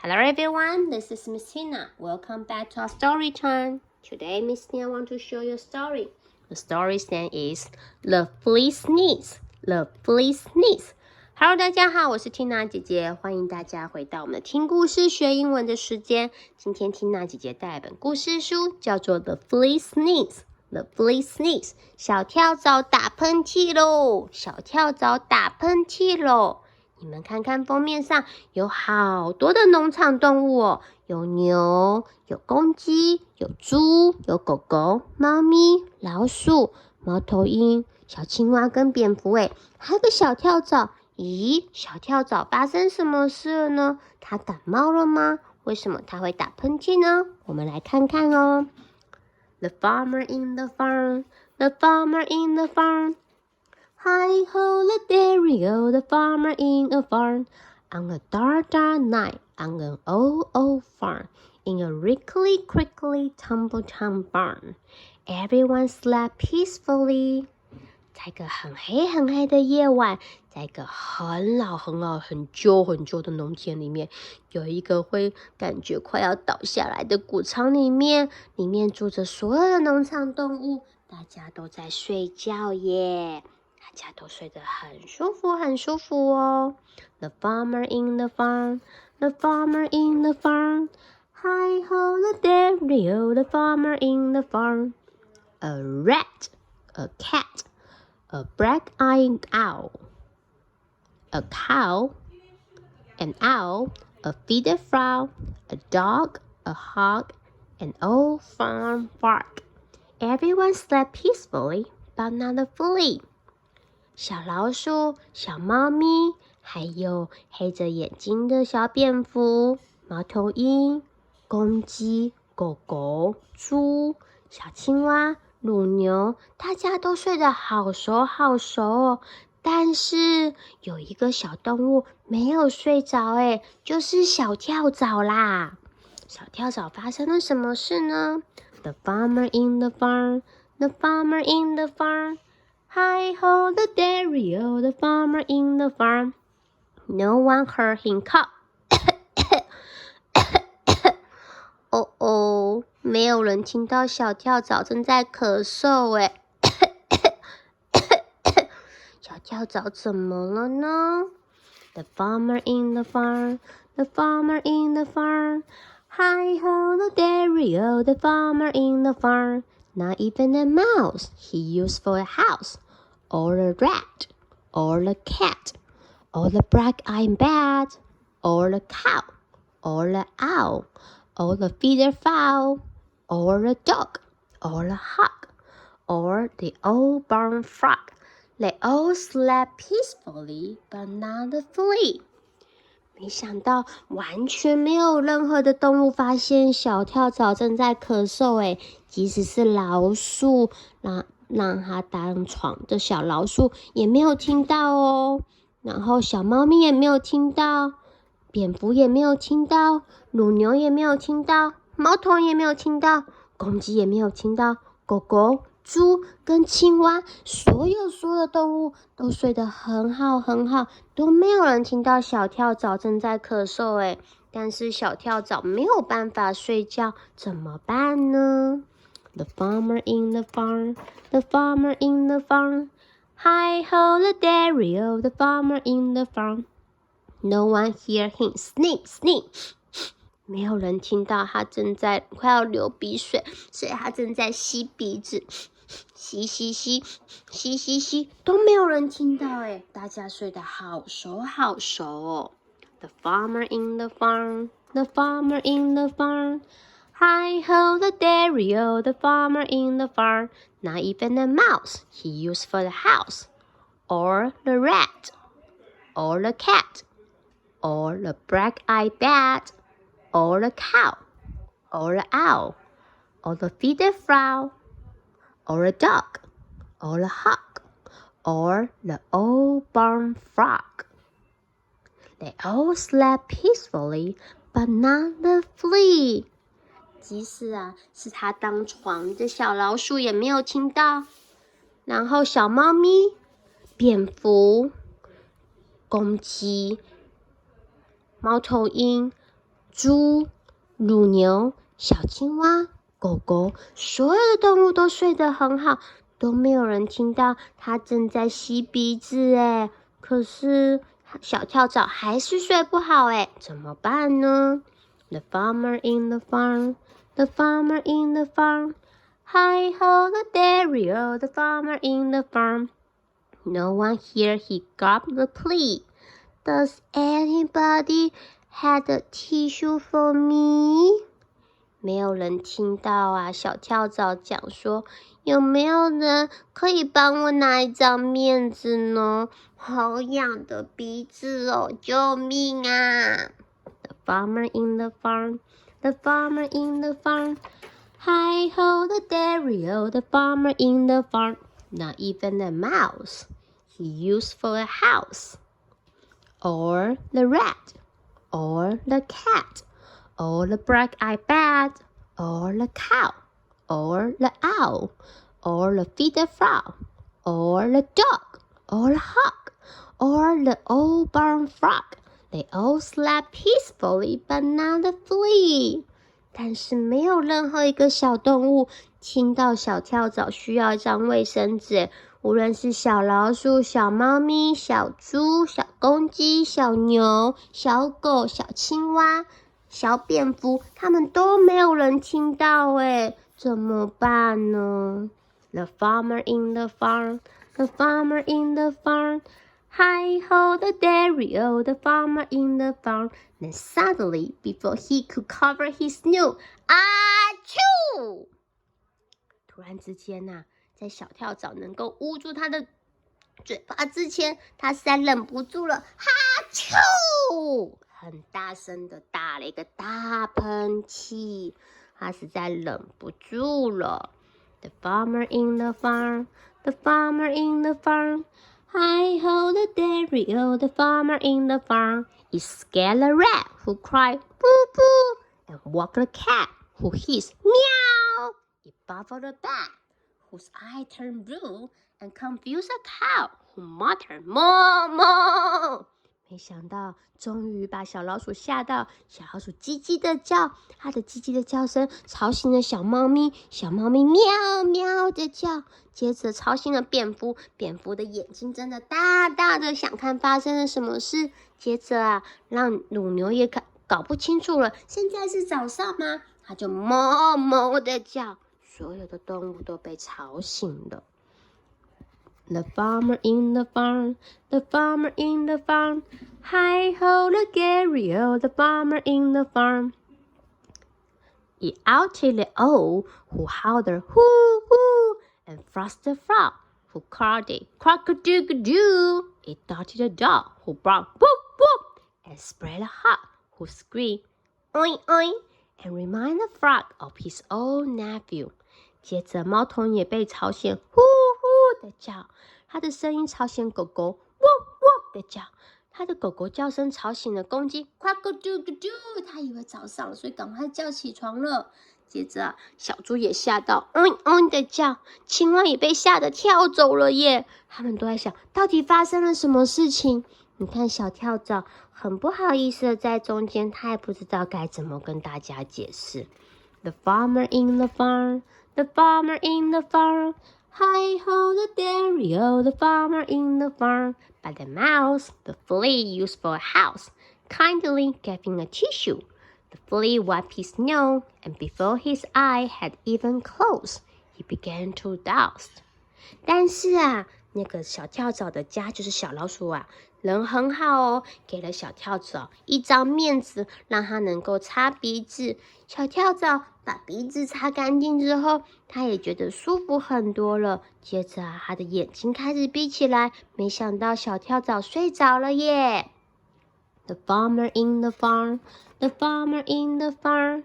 Hello everyone, this is Miss Tina. Welcome back to our story time. Today, Miss Tina want to show you a story. The story's name is The Flea Sneeze. The Flea Sneeze. Hello， 大家好，我是 Tina 姐姐，欢迎大家回到我们的听故事学英文的时间。今天 Tina 姐姐带来本故事书，叫做 The Flea Sneeze。The Flea Sneeze， 小跳蚤打喷嚏喽！小跳蚤打喷嚏喽！你们看看封面上有好多的农场动物哦，有牛，有公鸡，有猪，有狗狗，猫咪，老鼠，猫头鹰，小青蛙跟蝙蝠诶，还有个小跳蚤。咦，小跳蚤发生什么事了呢？它感冒了吗？为什么它会打喷嚏呢？我们来看看哦。The farmer in the farm, the farmer in the farm. Hi ho, the dairy-o, the farmer in a farm. On a dark, dark night, on an old, old farm, in a wrinkly, crinkly, tumble-down barn, everyone slept peacefully. 在一个很黑很黑的夜晚，在一个很老很老很旧很旧的农田里面，有一个会感觉快要倒下来的谷仓里面住着所有的农场动物，大家都在睡觉耶，大家都睡得很舒服很舒服哦。The farmer in the farm, the farmer in the farm. Hi ho, the dairy-o, the farmer in the farm. A rat, a cat.A black-eyed owl, a cow, an owl, a feeder frog, a dog, a hog, an old farm frog. Everyone slept peacefully, but not a flea. 小老鼠、小猫咪，还有黑着眼睛的小蝙蝠、猫头鹰、公鸡、狗狗、猪、小青蛙。乳牛，大家都睡得好熟好熟哦，但是有一个小动物没有睡着诶，就是小跳蚤啦。小跳蚤发生了什么事呢？ The farmer in the farm, the farmer in the farm. Hi ho, the dairy-o, the farmer in the farm. No one heard him cough. 哦哦，没有人听到小跳蚤正在咳嗽诶。小跳蚤怎么了呢？ The farmer in the farm, the farmer in the farm. Hi ho, the dairy-o, the farmer in the farm. Not even a mouse he used for a house, or a rat, or a cat, or the black-eyed bat, or a cow, or the owl.Or the feeder fowl, or a dog, or a hog, or the old barn frog. They all slept peacefully, but not a flea. 没想到完全没有任何的动物发现小跳蚤正在咳嗽诶，即使是老鼠，让它当床的小老鼠也没有听到哦。然后小猫咪也没有听到。蝙蝠也没有听到，乳牛也没有听到，猫头鹰也没有听到，公鸡也没有听到，狗狗、猪跟青蛙，所有的动物都睡得很好很好，都没有人听到小跳蚤正在咳嗽诶，但是小跳蚤没有办法睡觉，怎么办呢？ The farmer in the farm, the farmer in the farm. Hi ho, the dairy-o, the farmer in the farm.No one hear him sneeze, sneeze. 没有人听到他正在快要流鼻水，所以他正在吸鼻子，吸吸吸，吸吸吸，都没有人听到诶，大家睡得好熟好熟哦。The farmer in the farm, the farmer in the farm. Hi ho, the dairy-o, the farmer in the farm. Not even a mouse he used for the house, or the rat, or the cat.Or the black-eyed bat, or the cow, or the owl, or the feeder frog, or a dog, or a hog, or the old barn frog. They all slept peacefully, but not the flea. 即使是他当床的小老鼠也没有听到，然后小猫咪、蝙蝠、公鸡、猫头鹰、猪、乳牛、小青蛙、狗狗，所有的动物都睡得很好，都没有人听到它正在吸鼻子诶。可是小跳蚤还是睡不好诶，怎么办呢？ The farmer in the farm, the farmer in the farm. Hi ho the dairy-o, the farmer in the farm. No one here, he got the plea. Does anybody have a tissue for me? 没有人听到啊，小跳蚤讲说，有没有人可以帮我拿一张面子呢？好痒的鼻子哦，救命啊！ The farmer in the farm, the farmer in the farm. Hi ho the dairy-o, the farmer in the farm. Not even a mouse he used for a house. Or the rat, or the cat, or the black-eyed bat, or the cow, or the owl, or the feeder frog, or the dog, or the hawk, or the old barn frog. They all slept peacefully, but not the flea. 但是没有任何一个小动物听到小跳蚤需要一张卫生纸，无论是小老鼠、小猫咪、小猪、小公鸡、小牛、小狗、小青蛙、小蝙蝠，他们都没有人听到诶，怎么办呢？ The farmer in the farm, the farmer in the farm. Hi ho the dairy-o, the farmer in the farm. Then suddenly, before he could cover his nose, achoo！ 突然之间啊，在小跳蚤能够捂住他的嘴巴之前，他实在忍不住了，哈啾！很大声的打了一个大喷嚏，他实在忍不住了。The farmer in the farm, the farmer in the farm. Hi ho the dairy-o, the farmer in the farm. It scared the rat, who cried boo boo, and woke the cat, who hissed meow. It baffled the bat, whose eye turned blue, and confused the cow, who muttered moo moo. 没想到，终于把小老鼠吓到，小老鼠叽叽的叫，它的叽叽的叫声吵醒了小猫咪，小猫咪喵喵的叫，接着吵醒了蝙蝠，蝙蝠的眼睛睁得大大的，想看发生了什么事。接着啊，让乳牛也搞不清楚了，现在是早上吗？它就哞哞的叫，所有的动物都被吵醒了。The farmer in the farm, the farmer in the farm. Hi ho the dairy-o, the farmer in the farm. It outed the owl, who howled hoo hoo, and Frost the frog, who called it cock-a-doodle-doo. It dotted the dog, who barked whoop whoop, and Spread the hawk, who screamed oink oink, and reminded the frog of his old nephew. 接着猫头也被吵醒，呼呼的叫，它的声音吵醒狗狗，喔喔的叫，它的狗狗叫声吵醒了公鸡，呱呱嘟嘟嘟，它以为早上了，所以赶快叫起床了。接着小猪也吓到，的叫，青蛙也被吓得跳走了耶。他们都在想，到底发生了什么事情？你看小跳蚤很不好意思的在中间，他也不知道该怎么跟大家解释。The farmer in the farm, the farmer in the farm. Hi ho the dairy-o, the farmer in the farm. But the mouse, the flea used for a house, kindly gave him a tissue. The flea wiped his nose, and before his eye had even closed, he began to dust. 但是啊，那个小跳蚤的家就是小老鼠啊，人很好哦，给了小跳蚤一张面子，让它能够擦鼻子。小跳蚤把鼻子擦干净之后，它也觉得舒服很多了。接着啊，它的眼睛开始闭起来，没想到小跳蚤睡着了耶。The farmer in the farm, the farmer in the farm.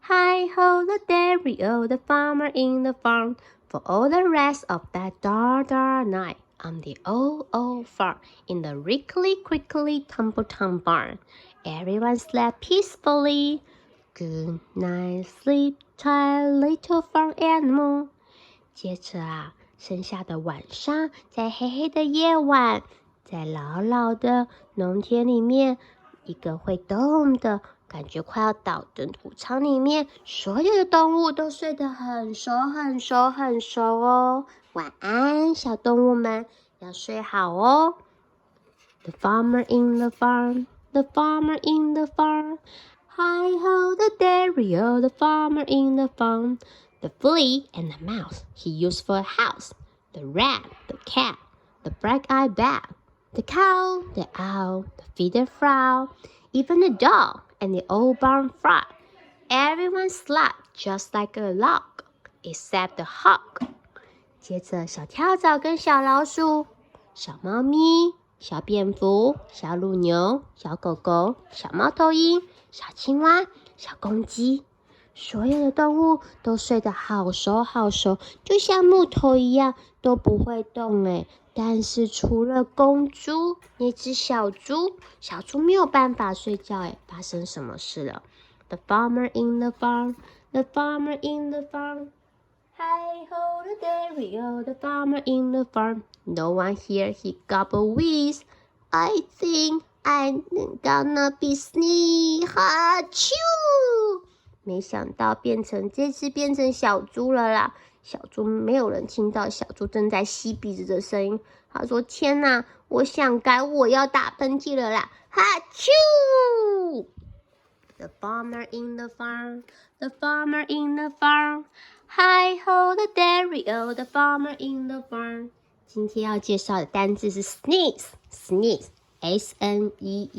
Hi ho the dairy-o, the farmer in the farm. For all the rest of that dark, dark night, on the old, old farm, in the wrinkly, crinkly, tumble-town barn, everyone slept peacefully. Good night, sleep, tight little farm animal. 接着啊，剩下的晚上，在黑黑的夜晚，在老老的农田里面，一个会动的感觉快要倒的谷仓里面，所有的动物都睡得很熟很熟很熟哦。晚安，小动物们，要睡好哦。The farmer in the farm, the farmer in the farm. Hi ho, the dairy-o, the farmer in the farm. The flea and the mouse he used for a house. The rat, the cat, the black-eyed bat. The cow, the owl, the feeder frog. Even the dog and the old barn frog. Everyone slept just like a log, except the hog. 接着，小跳蚤跟小老鼠、小猫咪、小蝙蝠、小乳牛、小狗狗、小猫头鹰、小青蛙、小公鸡，所有的动物都睡得好熟好熟，就像木头一样，都不会动诶。但是除了公猪那只小猪，小猪没有办法睡觉诶。发生什么事了？ The farmer in the farm, the farmer in the farm. Hi ho, the dairy-o, the farmer in the farm. No one here, he gobble whiz. I think I'm gonna be sneeze. 哈啾！没想到这次变成小猪了啦。小猪没有人听到小猪正在吸鼻子的声音。他说：“天哪，我想改，我要打喷嚏了啦！”哈啾！ The farmer in the farm, the farmer in the farm. Hi ho, the dairy-o, the farmer in the farm. 今天要介绍的单字是 sneeze, sneeze, S-N-E-E-Z-E,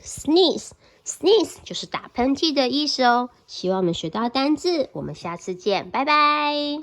sneeze, sneeze 就是打喷嚏的意思哦。希望我们学到单字，我们下次见，拜拜。